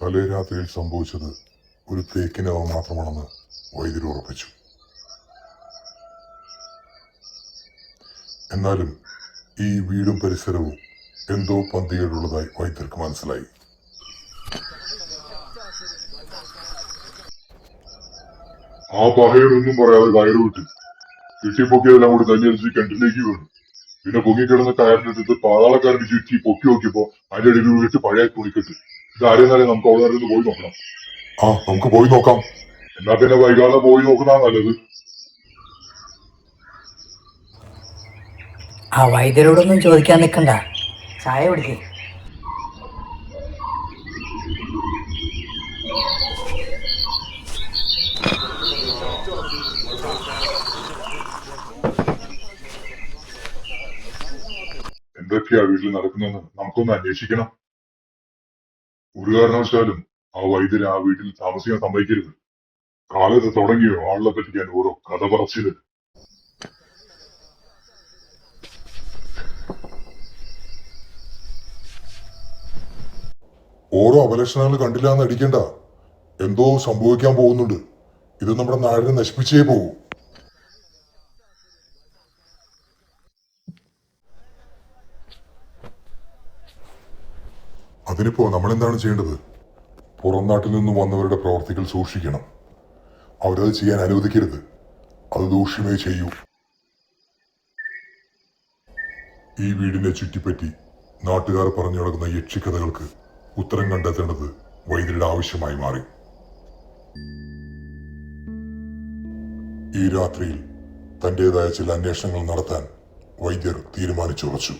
തലേ രാത്രിയിൽ സംഭവിച്ചത് ഒരു തേക്കിനവ മാത്രമാണെന്ന് വൈദ്യർ ഉറപ്പിച്ചു. എന്നാലും ഈ വീടും പരിസരവും എന്തോ പന്തികേടുള്ളതായി വൈദ്യർക്ക് മനസ്സിലായി. ആ പഹയനൊന്നും പറയാതെ കയറ് വിട്ട് കിട്ടിപ്പൊക്കിയതെല്ലാം കൂടി തന്നെയടിച്ച് കിണറ്റിലേക്ക് വീണു. പിന്നെ പൊങ്ങിക്കിടന്ന കയറിനെടുത്ത് പാതാളക്കാരന് ചുറ്റി പൊക്കി നോക്കിയപ്പോ അതിന്റെ ഇടയിൽ വീട്ട് പഴയ തുണിക്കെട്ട്. ഇത് ആരെന്നാലേ നമുക്ക് അവിടെ നിന്ന് പോയി നോക്കണം. നമുക്ക് പോയി നോക്കാം. എന്നാ പിന്നെ വൈകാതെ പോയി നോക്കുന്നതാ നല്ലത്. ആ വൈദ്യരോടൊന്നും ചോദിക്കാൻ നിൽക്കണ്ട, ചായ കുടിക്കേ. എന്തൊക്കെയാ വീട്ടിൽ നടക്കുന്നതെന്ന് നമുക്കൊന്ന് അന്വേഷിക്കണം. ഒരു കാരണവശാലും ആ വൈദ്യരെ ആ വീട്ടിൽ താമസിക്കാൻ സമ്മതിക്കരുത്. കാലത്ത് തുടങ്ങിയോ ആളെ പറ്റിക്കാൻ ഓരോ കഥ പറച്ചില്. ഓരോ അപലക്ഷണങ്ങൾ കണ്ടില്ല എന്ന് അടിക്കണ്ട. എന്തോ സംഭവിക്കാൻ പോകുന്നുണ്ട്. ഇത് നമ്മുടെ നാടിനെ നശിപ്പിച്ചേ പോകൂ. അതിനിപ്പോ നമ്മൾ എന്താണ് ചെയ്യേണ്ടത്? പുറം നാട്ടിൽ നിന്നും വന്നവരുടെ പ്രവർത്തികൾ സൂക്ഷിക്കണം. അവരത് ചെയ്യാൻ അനുവദിക്കരുത്. അത് ദൂഷ്യമേ ചെയ്യൂ. ഈ വീടിനെ ചുറ്റിപ്പറ്റി നാട്ടുകാർ പറഞ്ഞു നടക്കുന്ന യക്ഷിക്കഥകൾക്ക് ഉത്തരം കണ്ടെത്തേണ്ടത് വൈദ്യരുടെ ആവശ്യമായി മാറി. ഈ രാത്രിയിൽ തന്റേതായ ചില അന്വേഷണങ്ങൾ നടത്താൻ വൈദ്യർ തീരുമാനിച്ചുറച്ചു.